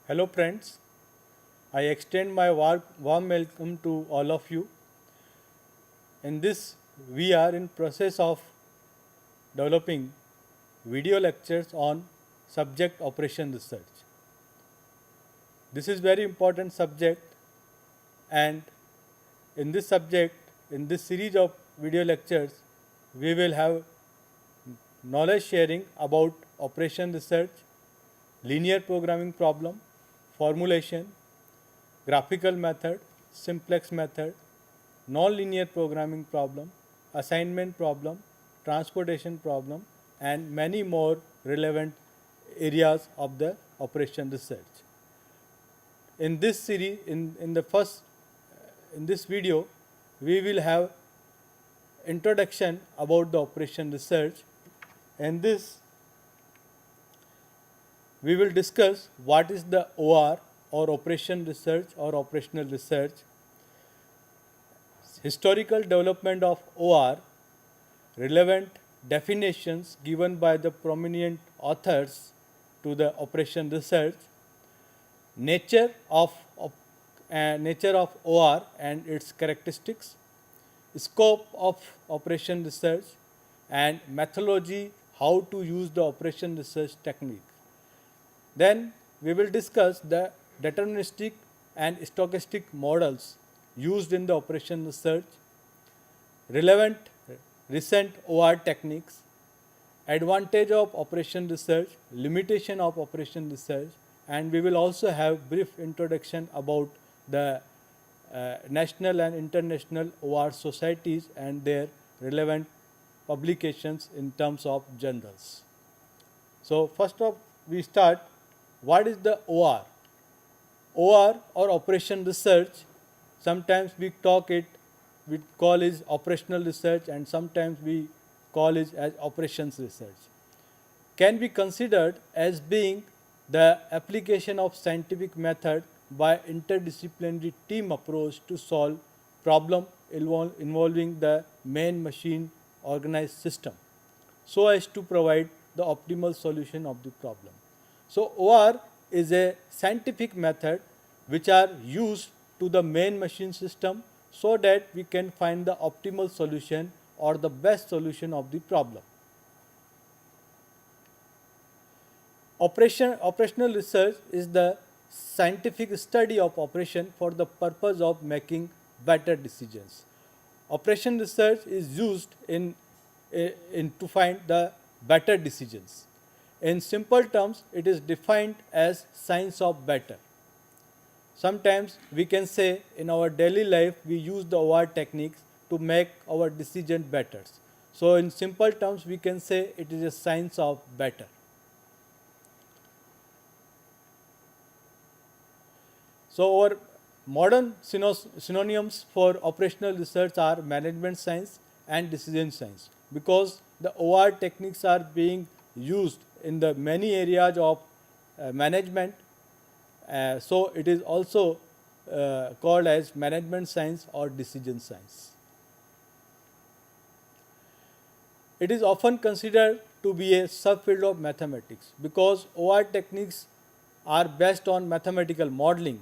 Hello friends, I extend my warm welcome to all of you. In this, we are in process of developing video lectures on subject operation research. This is very important subject, and in this subject, in this series of video lectures, we will have knowledge sharing about operation research, linear programming problem, formulation, graphical method, simplex method, non-linear programming problem, assignment problem, transportation problem, and many more relevant areas of the operation research. In this series, in this video, we will have introduction about the operation research, and this we will discuss what is the OR or operation research or operational research, historical development of OR, relevant definitions given by the prominent authors to the operation research, nature of OR and its characteristics, scope of operation research, and methodology how to use the operation research technique. Then we will discuss the deterministic and stochastic models used in the operation research, relevant recent OR techniques, advantage of operation research, limitation of operation research, and we will also have brief introduction about the national and international OR societies and their relevant publications in terms of journals. So first off, we start. What is the OR? OR or operation research, sometimes we call it operational research, and sometimes we call it as operations research, can be considered as being the application of scientific method by interdisciplinary team approach to solve problem involving the main machine organized system so as to provide the optimal solution of the problem. So OR is a scientific method which are used to the main machine system so that we can find the optimal solution or the best solution of the problem. Operational research is the scientific study of operation for the purpose of making better decisions. Operation research is used to find the better decisions. In simple terms, it is defined as science of better. Sometimes we can say in our daily life we use the OR techniques to make our decision better. So in simple terms we can say it is a science of better. So our modern synonyms for operational research are management science and decision science, because the OR techniques are being used in the many areas of management. So it is also called as management science or decision science. It is often considered to be a subfield of mathematics because OR techniques are based on mathematical modeling,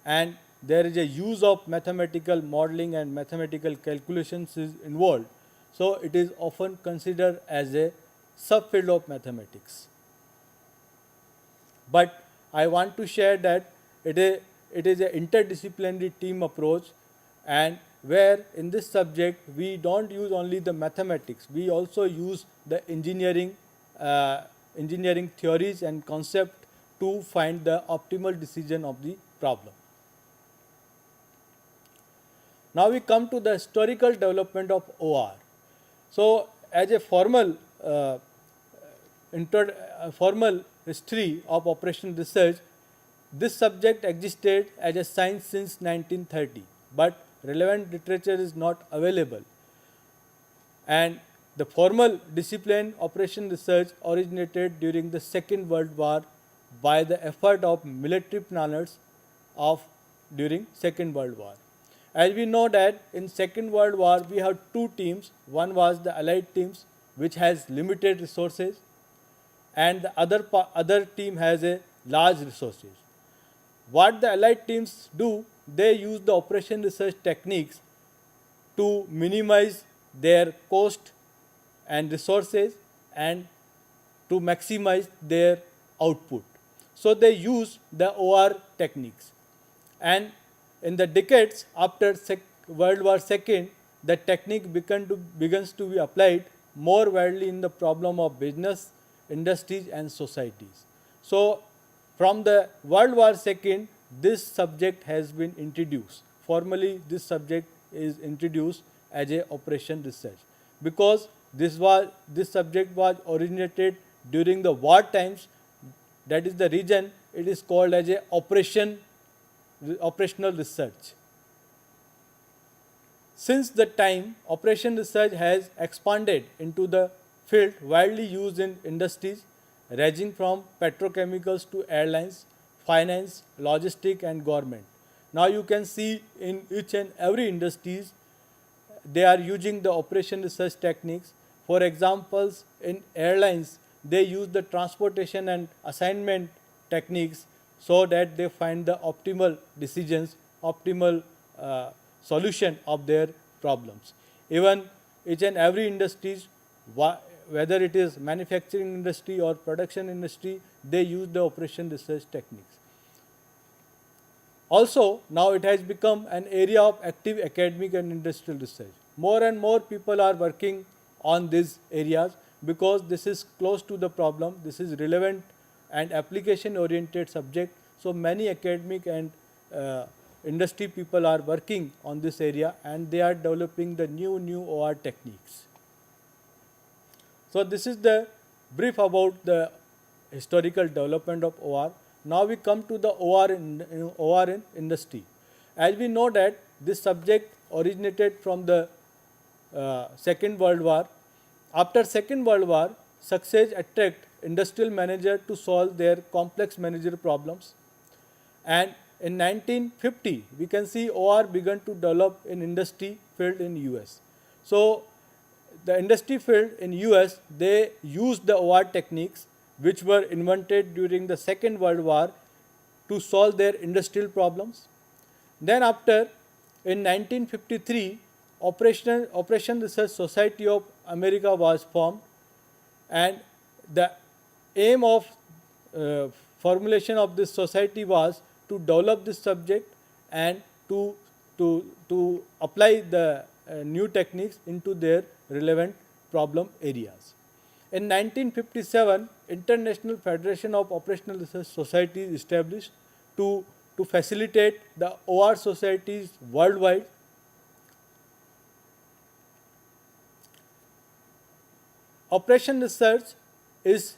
and there is a use of mathematical modeling and mathematical calculations is involved. So it is often considered as a subfield of mathematics. But I want to share that it is an interdisciplinary team approach, and where in this subject we don't use only the mathematics, we also use the engineering theories and concept to find the optimal decision of the problem. Now we come to the historical development of OR. So as a formal history of operation research, this subject existed as a science since 1930, but relevant literature is not available. And the formal discipline operation research originated during the Second World War by the effort of military planners during Second World War. As we know that in Second World War we have two teams. One was the Allied teams, which has limited resources, and the other team has a large resources. what the allied teams do, they use the operation research techniques to minimize their cost and resources and to maximize their output. So they use the OR techniques. And in the decades after World War II, the technique begins to be applied more widely in the problem of business, industries and societies. So from the World War II, this subject has been introduced. Formally, this subject is introduced as a operation research because this subject was originated during the war times. That is the reason it is called as a operational research. Since the time, operation research has expanded into the field widely used in industries ranging from petrochemicals to airlines, finance, logistics and government. Now you can see in each and every industries they are using the operation research techniques. For examples, in airlines, they use the transportation and assignment techniques so that they find the optimal decisions, optimal solution of their problems. Even each and every industries, whether it is manufacturing industry or production industry, they use the operation research techniques. Also, now it has become an area of active academic and industrial research. More and more people are working on these areas because this is close to the problem, this is relevant and application oriented subject. So many academic and industry people are working on this area and they are developing the new OR techniques. So this is the brief about the historical development of OR. Now we come to the OR in industry. As we know that this subject originated from the Second World War. After Second World War, success attract industrial manager to solve their complex managerial problems. And in 1950, we can see OR began to develop in industry field in US. So the industry field in US, they used the OR techniques which were invented during the Second World War to solve their industrial problems. Then after, in 1953, Operation Research Society of America was formed, and the aim of formulation of this society was to develop this subject and to apply the new techniques into their relevant problem areas. In 1957, International Federation of Operational Research Societies established to facilitate the OR societies worldwide. Operations research is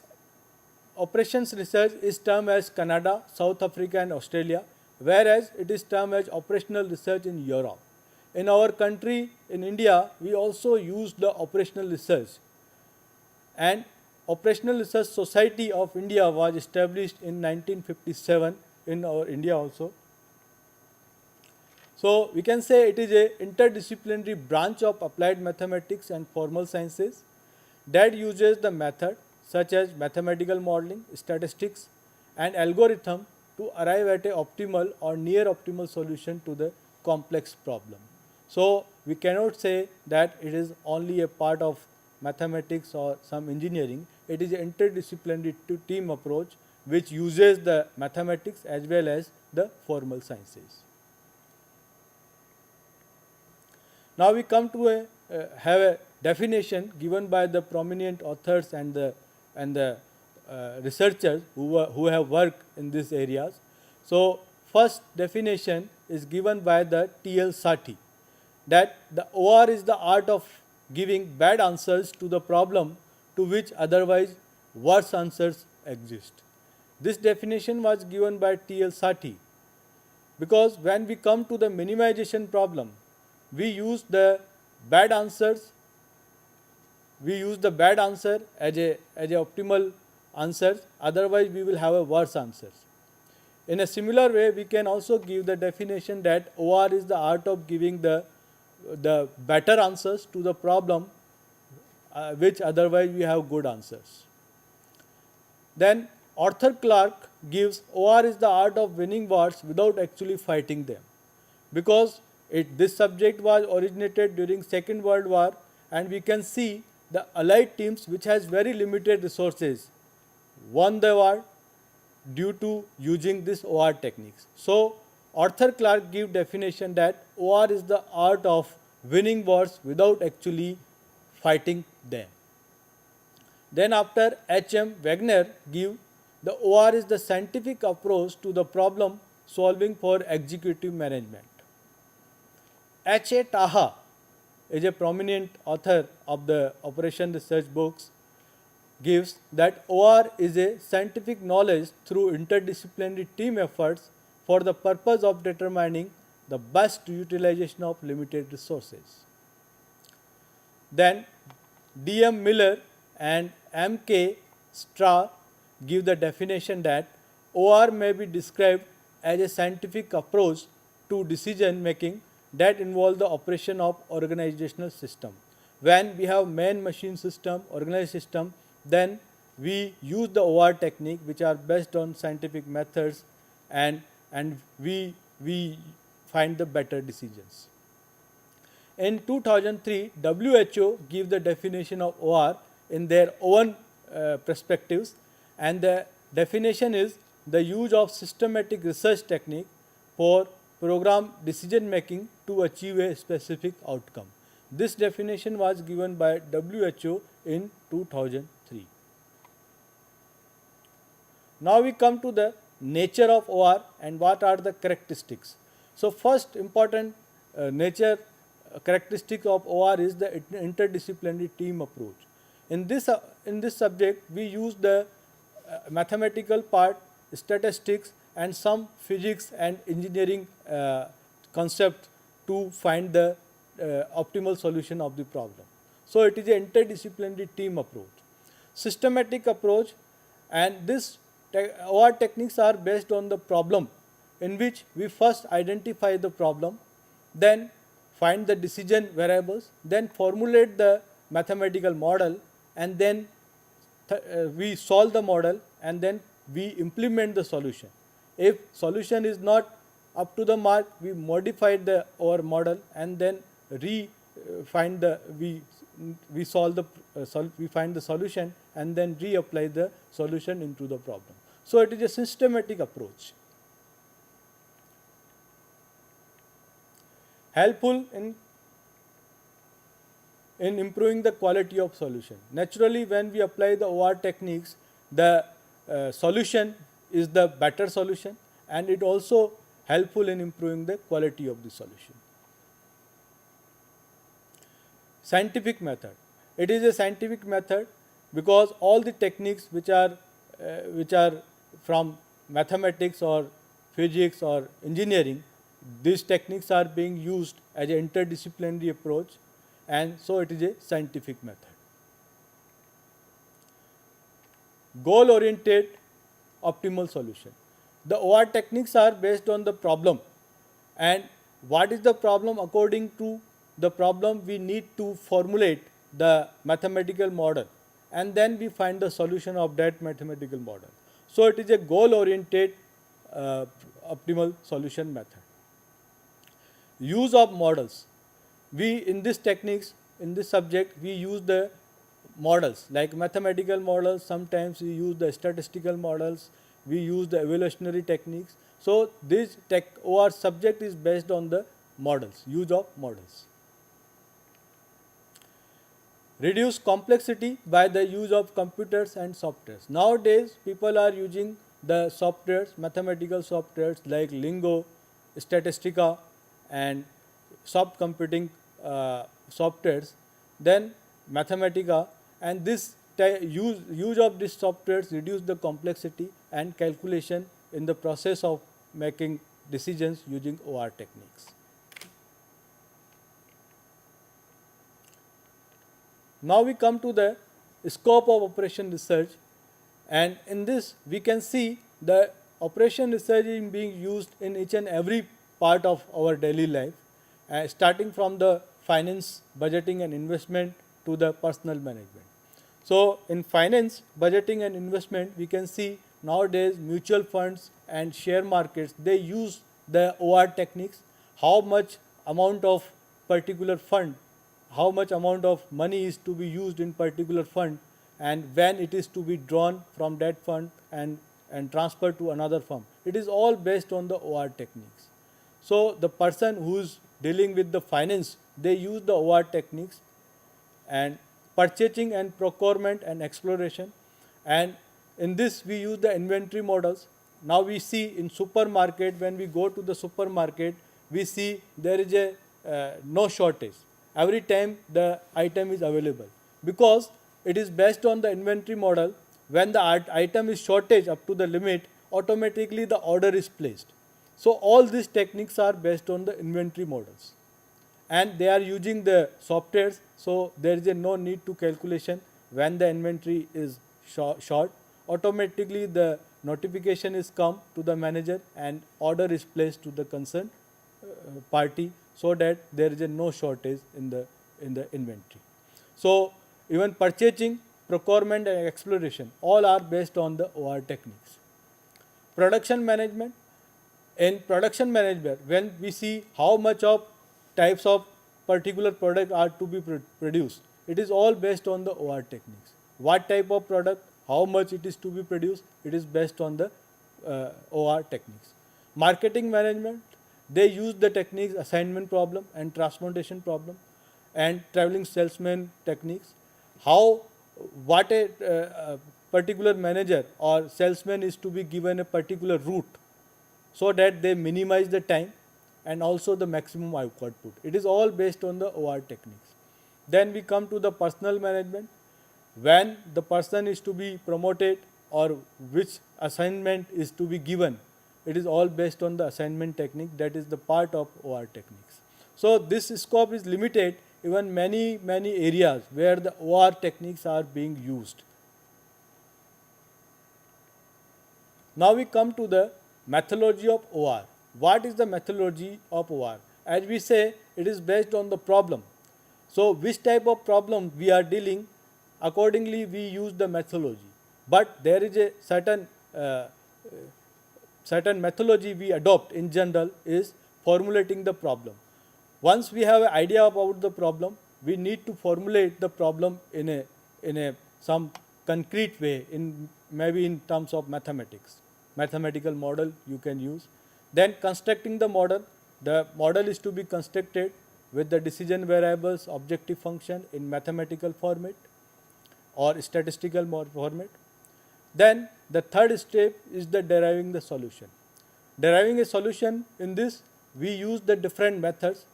termed as Canada, South Africa and Australia, whereas it is termed as operational research in Europe. In our country, in India, we also use the operational research, and Operational Research Society of India was established in 1957 in our India also. So we can say it is a interdisciplinary branch of applied mathematics and formal sciences that uses the method such as mathematical modeling, statistics and algorithm to arrive at a optimal or near optimal solution to the complex problem. So we cannot say that it is only a part of mathematics or some engineering. It is an interdisciplinary team approach which uses the mathematics as well as the formal sciences. Now we come to have a definition given by the prominent authors and the researchers who have worked in these areas. So first definition is given by the T.L. Sati, that the OR is the art of giving bad answers to the problem to which otherwise worse answers exist. This definition was given by T.L. Sati because when we come to the minimization problem, we use the bad answers. We use the bad answer as a optimal answer, otherwise we will have a worse answers. In a similar way, we can also give the definition that OR is the art of giving the better answers to the problem which otherwise we have good answers. Then Arthur Clarke gives OR is the art of winning wars without actually fighting them, because this subject was originated during Second World War, and we can see the Allied teams, which has very limited resources, won the war due to using this OR techniques. So Arthur Clarke give definition that OR is the art of winning wars without actually fighting them. Then after H.M. Wagner give the OR is the scientific approach to the problem solving for executive management. H.A. Taha is a prominent author of the operation research books, gives that OR is a scientific knowledge through interdisciplinary team efforts for the purpose of determining the best utilization of limited resources. Then D.M. Miller and M.K. Straw give the definition that OR may be described as a scientific approach to decision making that involve the operation of organizational system. When we have man-machine system, organized system, then we use the OR technique, which are based on scientific methods, and we find the better decisions. In 2003, WHO gave the definition of OR in their own perspectives, and the definition is the use of systematic research technique for program decision making to achieve a specific outcome. This definition was given by WHO in 2003. Now we come to the nature of OR and what are the characteristics. So first important characteristic of OR is the interdisciplinary team approach. In this subject, we use the mathematical part, statistics, and some physics and engineering concept to find the optimal solution of the problem. So it is an interdisciplinary team approach. Systematic approach, and this OR techniques are based on the problem, in which we first identify the problem, then find the decision variables, then formulate the mathematical model, and then we solve the model, and then we implement the solution. If solution is not up to the mark, we modify our model, and then we find the solution, and then reapply the solution into the problem. So it is a systematic approach. Helpful in improving the quality of solution. Naturally, when we apply the OR techniques, the solution is the better solution, and it also helpful in improving the quality of the solution. Scientific method. It is a scientific method because all the techniques which are from mathematics or physics or engineering, these techniques are being used as an interdisciplinary approach, and so it is a scientific method. Goal-oriented optimal solution. The OR techniques are based on the problem, and what is the problem? According to the problem, we need to formulate the mathematical model, and then we find the solution of that mathematical model. So it is a goal-oriented optimal solution method. Use of models. We in this subject, we use the models like mathematical models. Sometimes we use the statistical models. We use the evolutionary techniques. So this OR subject is based on the models, use of models. Reduce complexity by the use of computers and softwares. Nowadays, people are using the softwares, mathematical softwares like Lingo, Statistica, and soft computing softwares, then Mathematica, and this use of these softwares reduce the complexity and calculation in the process of making decisions using OR techniques. Now we come to the scope of operation research, and in this we can see the operation research is being used in each and every part of our daily life, starting from the finance, budgeting and investment to the personal management. So in finance, budgeting and investment, we can see nowadays mutual funds and share markets, they use the OR techniques. How much amount of particular fund, how much amount of money is to be used in particular fund, and when it is to be drawn from that fund and transferred to another firm. It is all based on the OR techniques. So the person who is dealing with the finance, they use the OR techniques, and purchasing and procurement and exploration. And in this we use the inventory models. Now we see in supermarket, when we go to the supermarket, we see there is a no shortage. Every time the item is available, because it is based on the inventory model. When the item is shortage up to the limit, automatically the order is placed. So all these techniques are based on the inventory models, and they are using the softwares, so there is a no need to calculation. When the inventory is short, automatically the notification is come to the manager and order is placed to the concerned party, so that there is a no shortage in the inventory. So even purchasing, procurement and exploration, all are based on the OR techniques. Production management. In production management, when we see how much of types of particular product are to be produced, it is all based on the OR techniques. What type of product, how much it is to be produced, it is based on the OR techniques. Marketing management, they use the techniques assignment problem and transportation problem and traveling salesman techniques. How, what a particular manager or salesman is to be given a particular route, so that they minimize the time and also the maximum output. It is all based on the OR techniques. Then we come to the personal management. When the person is to be promoted or which assignment is to be given, it is all based on the assignment technique, that is the part of OR techniques. So this scope is limited, even many areas where the OR techniques are being used. Now we come to the methodology of OR. What is the methodology of OR? As we say, it is based on the problem. So which type of problem we are dealing, accordingly we use the methodology. But there is a certain methodology we adopt in general is formulating the problem. Once we have an idea about the problem, we need to formulate the problem in a some concrete way, in maybe in terms of mathematics. Mathematical model you can use. Then constructing the model is to be constructed with the decision variables, objective function in mathematical format or statistical format. Then the third step is the deriving the solution. Deriving a solution, in this we use the different methods.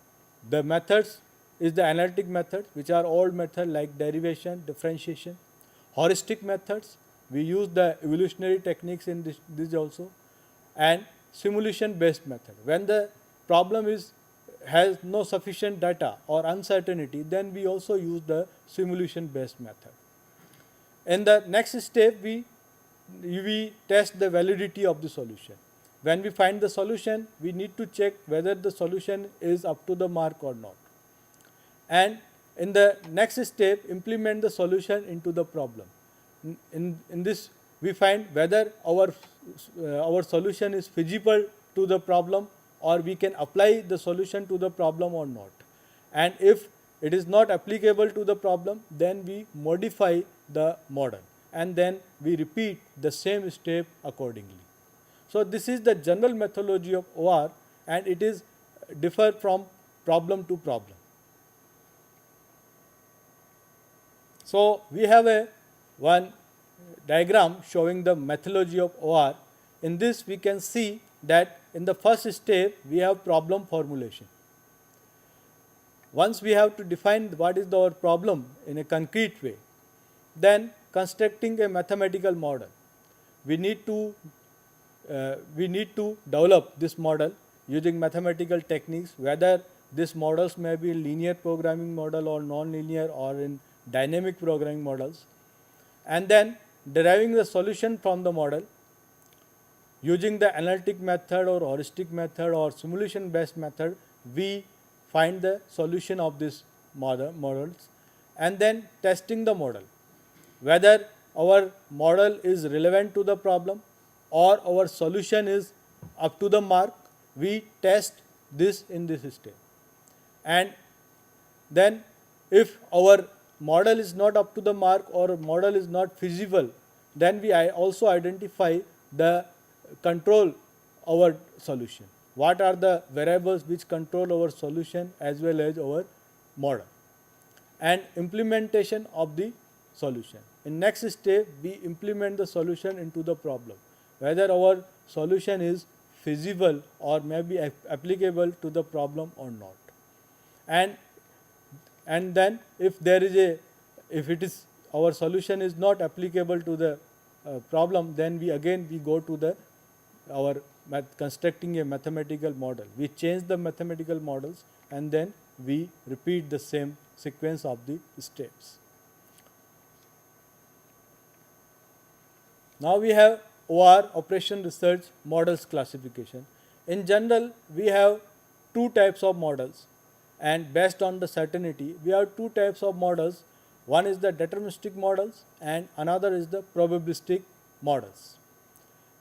The methods is the analytic methods, which are old methods like derivation, differentiation. Heuristic methods, we use the evolutionary techniques in this also, and simulation based method. When the problem has no sufficient data or uncertainty, then we also use the simulation based method. In the next step, we test the validity of the solution. When we find the solution, we need to check whether the solution is up to the mark or not. And in the next step, implement the solution into the problem. In this, we find whether our solution is feasible to the problem, or we can apply the solution to the problem or not. And if it is not applicable to the problem, then we modify the model, and then we repeat the same step accordingly. So this is the general methodology of OR, and it is differ from problem to problem. So we have one diagram showing the methodology of OR. In this we can see that in the first step we have problem formulation. Once we have to define what is our problem in a concrete way, then constructing a mathematical model. We need to develop this model using mathematical techniques, whether these models may be linear programming model or non-linear or in dynamic programming models, and then deriving the solution from the model using the analytic method or heuristic method or simulation based method. We find the solution of these models, and then testing the model, whether our model is relevant to the problem or our solution is up to the mark, we test this in the system. And then if our model is not up to the mark or model is not feasible, then we also identify the control our solution. What are the variables which control our solution as well as our model, and implementation of the solution. In next step, we implement the solution into the problem, whether our solution is feasible or may be applicable to the problem or not. And then if there is a, if it is, our solution is not applicable to the problem, then we go to the our constructing a mathematical model. We change the mathematical models and then we repeat the same sequence of the steps. Now we have OR, operation research models classification. In general, we have two types of models, and based on the certainty, we have two types of models. One is the deterministic models and another is the probabilistic models.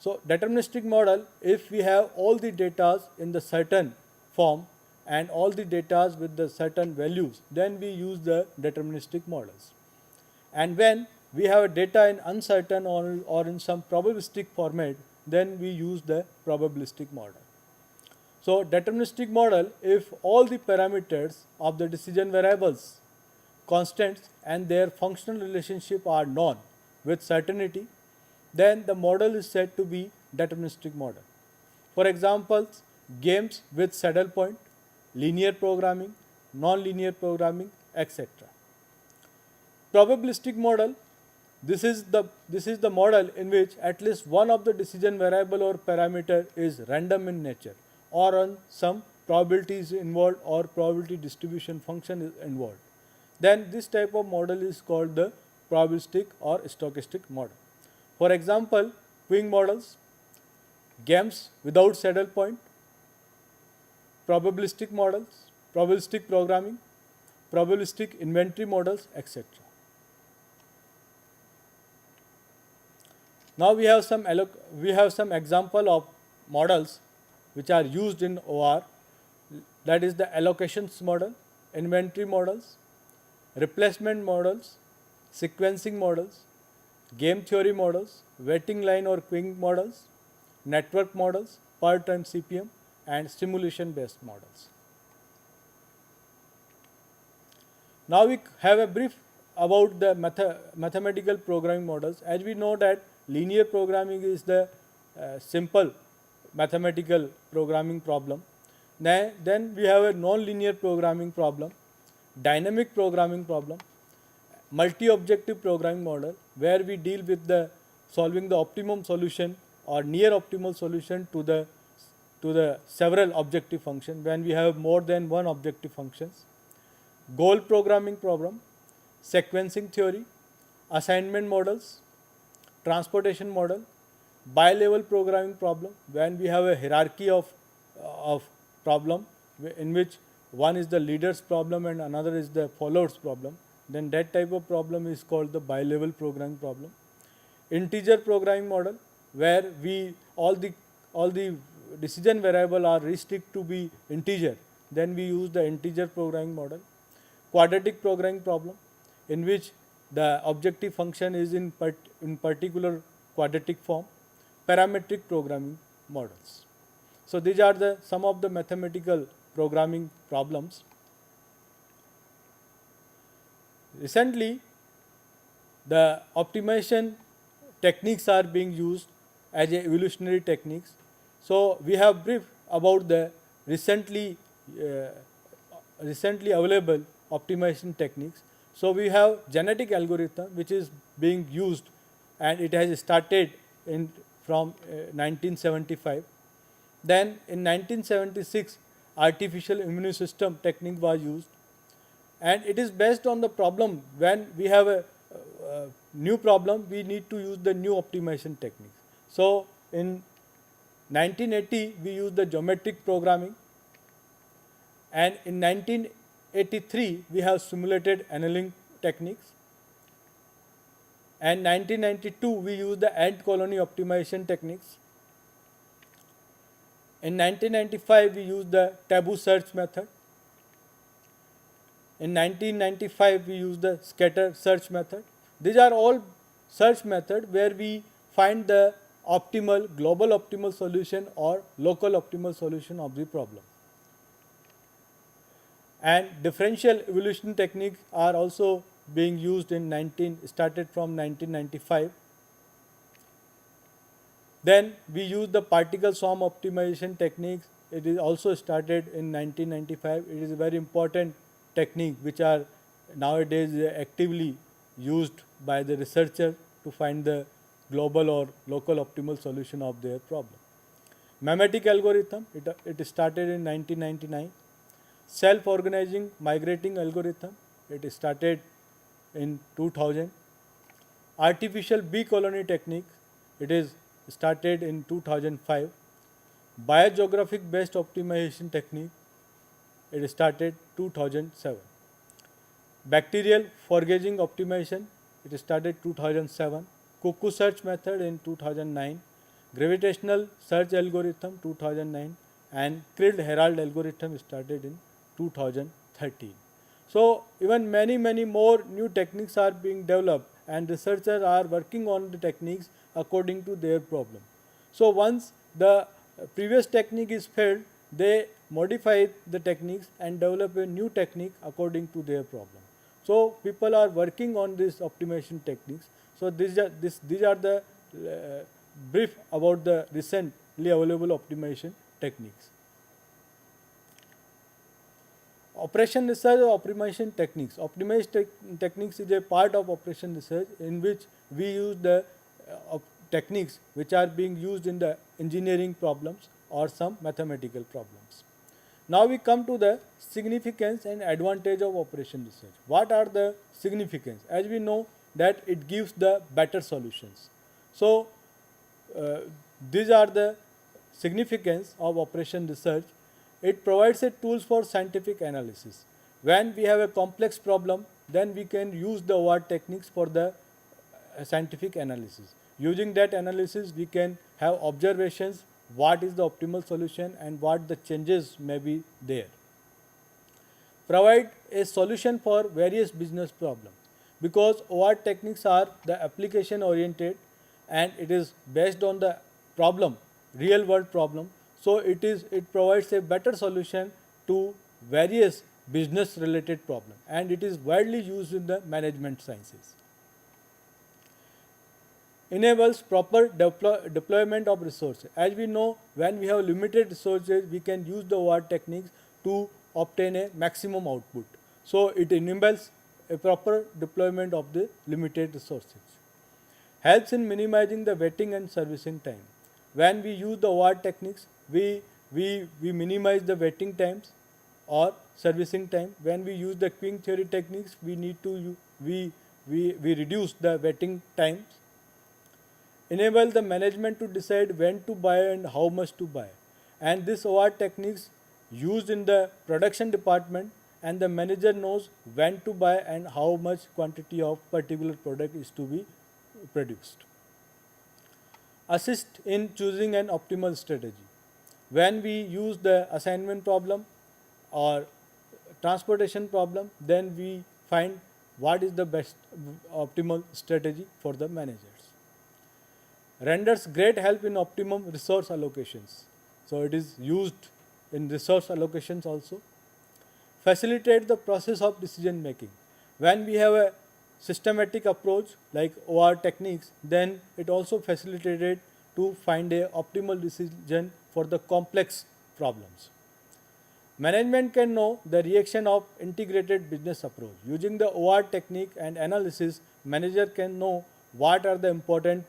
So deterministic model, if we have all the data in the certain form and all the data with the certain values, then we use the deterministic models. And when we have data in uncertain or in some probabilistic format, then we use the probabilistic model. So deterministic model, if all the parameters of the decision variables, constants and their functional relationship are known with certainty, then the model is said to be deterministic model. For example, games with saddle point, linear programming, non-linear programming, etc. Probabilistic model, this is the model in which at least one of the decision variable or parameter is random in nature, or on some probability is involved or probability distribution function is involved. Then this type of model is called the probabilistic or stochastic model. For example, queuing models, games without saddle point, probabilistic models, probabilistic programming, probabilistic inventory models, etc. Now we have some example of models which are used in OR, that is the allocations model, inventory models, replacement models, sequencing models, game theory models, waiting line or queuing models, network models, per time CPM, and simulation based models. Now we have a brief about the mathematical programming models. As we know that linear programming is the simple mathematical programming problem. Then we have a non-linear programming problem, dynamic programming problem, multi-objective programming model, where we deal with the solving the optimum solution or near optimal solution to the several objective function when we have more than one objective functions, goal programming problem, sequencing theory, assignment models, transportation model, bi-level programming problem, when we have a hierarchy of problem in which one is the leader's problem and another is the follower's problem, then that type of problem is called the bi-level programming problem. Integer programming model, where all the decision variable are restricted to be integer, then we use the integer programming model. Quadratic programming problem, in which the objective function is in particular quadratic form. Parametric programming models. So these are some of the mathematical programming problems. Recently, the optimization techniques are being used as a evolutionary techniques. So we have brief about the recently available optimization techniques. So we have genetic algorithm which is being used, and it has started from 1975. Then in 1976, artificial immune system technique was used, and it is based on the problem. When we have a new problem, we need to use the new optimization techniques. So in 1980, we used the geometric programming, and in 1983, we have simulated annealing techniques. And 1992 we used the ant colony optimization techniques. In 1995 we used the taboo search method. In 1995 we used the scatter search method. These are all search methods where we find the optimal, global optimal solution or local optimal solution of the problem. And differential evolution techniques are also being used started from 1995. Then we use the particle swarm optimization techniques. It is also started in 1995. It is a very important technique which are nowadays actively used by the researcher to find the global or local optimal solution of their problem. Memetic algorithm, it started in 1999. Self-organizing migrating algorithm, it started in 2000. Artificial bee colony technique, it is started in 2005. Biogeographic based optimization technique, it started 2007. Bacterial foraging optimization, it started 2007. Cuckoo search method in 2009. Gravitational search algorithm 2009, and Crilled Herald algorithm started in 2013. So even many more new techniques are being developed, and researchers are working on the techniques according to their problem. So once the previous technique is failed, they modify the techniques and develop a new technique according to their problem. So people are working on these optimization techniques. So these are the brief about the recently available optimization techniques. Operation research or optimization techniques. Optimization techniques is a part of operation research in which we use the techniques which are being used in the engineering problems or some mathematical problems. Now we come to the significance and advantage of operation research. What are the significance? As we know that it gives the better solutions. So these are the significance of operation research. It provides a tools for scientific analysis. When we have a complex problem, then we can use the OR techniques for the scientific analysis. Using that analysis, we can have observations, what is the optimal solution and what the changes may be there. Provide a solution for various business problems, because OR techniques are the application oriented and it is based on the problem, real world problem. So it provides a better solution to various business related problems, and it is widely used in the management sciences. Enables proper deployment of resources. As we know, when we have limited resources, we can use the OR techniques to obtain a maximum output. So it enables a proper deployment of the limited resources. Helps in minimizing the waiting and servicing time. When we use the OR techniques, we minimize the waiting times or servicing time. When we use the queuing theory techniques, we reduce the waiting times. Enable the management to decide when to buy and how much to buy. And this OR techniques used in the production department, and the manager knows when to buy and how much quantity of particular product is to be produced. Assist in choosing an optimal strategy. When we use the assignment problem or transportation problem, then we find what is the best optimal strategy for the managers. Renders great help in optimum resource allocations. So it is used in resource allocations also. Facilitate the process of decision making. When we have a systematic approach like OR techniques, then it also facilitated to find a optimal decision for the complex problems. Management can know the reaction of integrated business approach. Using the OR technique and analysis, manager can know what are the important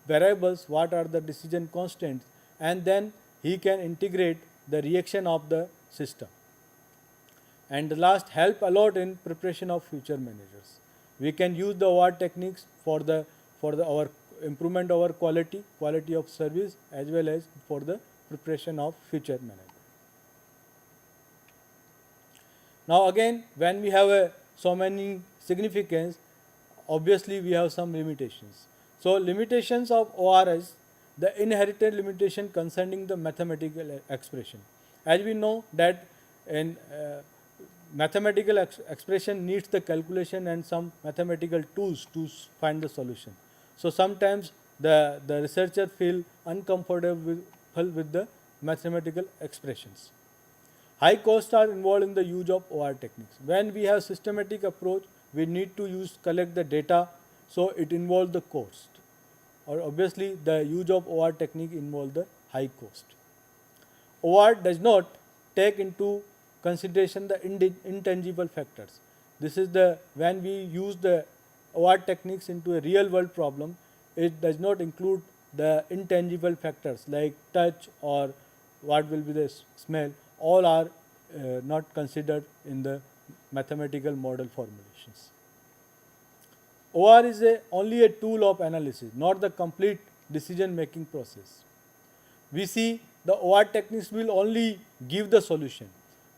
variables, what are the decision constants, and then he can integrate the reaction of the system. And the last, help a lot in preparation of future managers. We can use the OR techniques for our improvement of our quality of service, as well as for the preparation of future management. Now again, when we have so many significance, obviously we have some limitations. So limitations of OR is the inherited limitation concerning the mathematical expression. As we know that in mathematical expression needs the calculation and some mathematical tools to find the solution. So sometimes the researcher feel uncomfortable with the mathematical expressions. High costs are involved in the use of OR techniques. When we have systematic approach, we need to collect the data, so it involves the cost. Or obviously the use of OR technique involves the high cost. OR does not take into consideration the intangible factors. This is when we use the OR techniques into a real world problem, it does not include the intangible factors like touch or what will be the smell. All are not considered in the mathematical model formulations. OR is only a tool of analysis, not the complete decision making process. We see the OR techniques will only give the solution.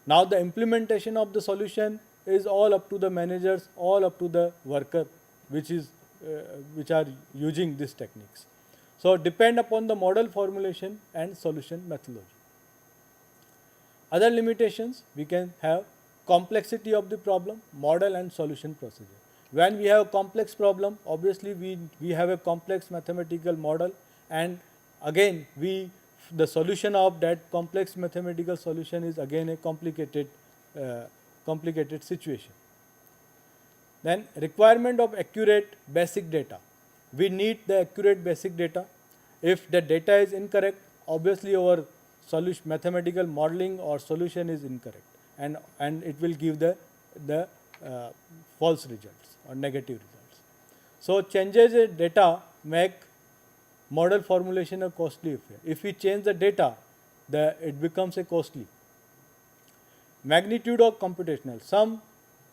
Now the implementation of the solution is all up to the managers, all up to the worker, which are using these techniques. So depend upon the model formulation and solution methodology. Other limitations, we can have complexity of the problem, model and solution procedure. When we have a complex problem, obviously we have a complex mathematical model, and again the solution of that complex mathematical solution is again a complicated situation. Then requirement of accurate basic data. We need the accurate basic data. If the data is incorrect, obviously our mathematical modeling or solution is incorrect, and it will give the false results or negative results. So changes in data make model formulation a costly affair. If we change the data, it becomes a costly. Magnitude of computational. Some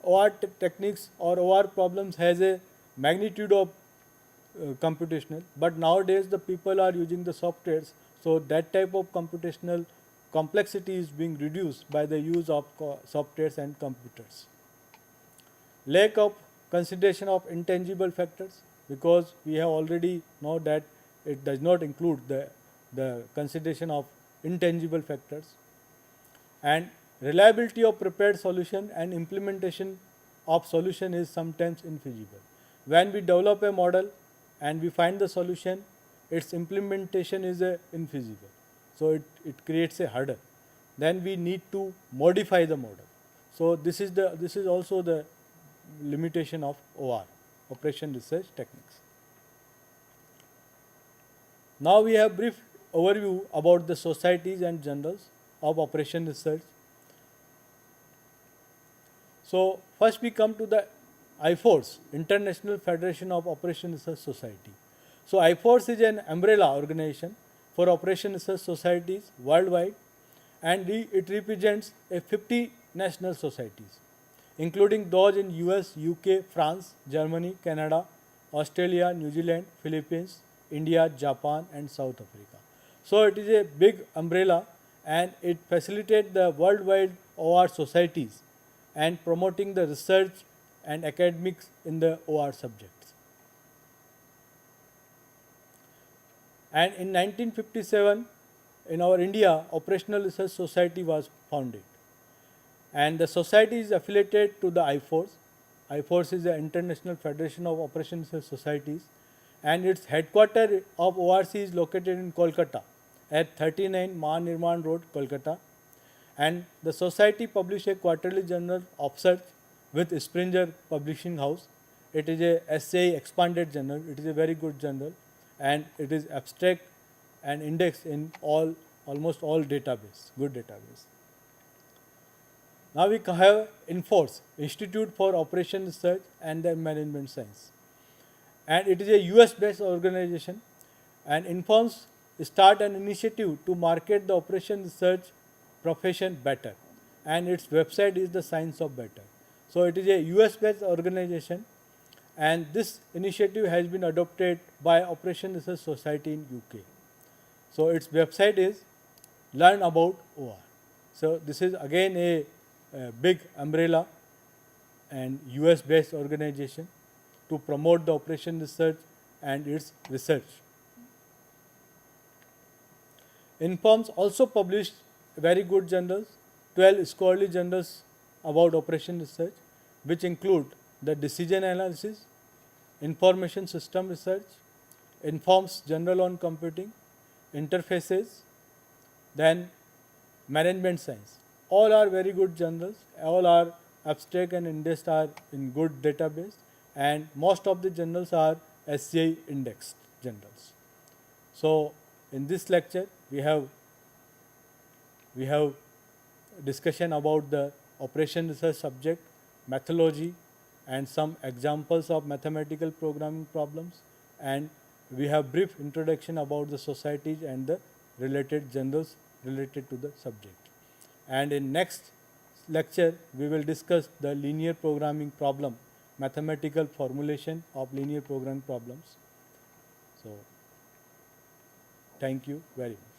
OR techniques or OR problems has a magnitude of computational, but nowadays the people are using the softwares, so that type of computational complexity is being reduced by the use of softwares and computers. Lack of consideration of intangible factors, because we have already know that it does not include the consideration of intangible factors. And reliability of prepared solution and implementation of solution is sometimes infeasible. When we develop a model and we find the solution, its implementation is infeasible. So it creates a hurdle. Then we need to modify the model. So this is also the limitation of OR, operation research techniques. Now we have brief overview about the societies and journals of operation research. So first we come to the IFORS, International Federation of Operation Research Society. So IFORS is an umbrella organization for operation research societies worldwide, and it represents 50 national societies, including those in US, UK, France, Germany, Canada, Australia, New Zealand, Philippines, India, Japan and South Africa. So it is a big umbrella, and it facilitates the worldwide OR societies and promoting the research and academics in the OR subjects. And in 1957, in our India, Operational Research Society was founded. And the society is affiliated to the IFORS. IFORS is the International Federation of Operation Research Societies, and its headquarters of ORC is located in Kolkata at 39 Mahanirman Road, Kolkata. And the society publishes a quarterly journal of search with Springer Publishing House. It is a SCI expanded journal. It is a very good journal, and it is abstract and indexed in almost all database, good database. Now we have INFORS, Institute for Operation Research and Management Science, and it is a US based organization, and INFORS start an initiative to market the operation research profession better, and its website is the Science of Better. So it is a US based organization, and this initiative has been adopted by Operation Research Society in UK. So its website is Learn About OR. So this is again a big umbrella and US based organization to promote the operation research and its research. Informs also published very good journals, 12 scholarly journals about operation research, which include the decision analysis, information system research, informs journal on computing, interfaces, then management science. All are very good journals, all are abstract and indexed are in good database, and most of the journals are SCI indexed journals. So in this lecture we have discussion about the operation research subject, methodology, and some examples of mathematical programming problems, and we have brief introduction about the societies and the related journals related to the subject. And in next lecture we will discuss the linear programming problem, mathematical formulation of linear programming problems. So thank you very much.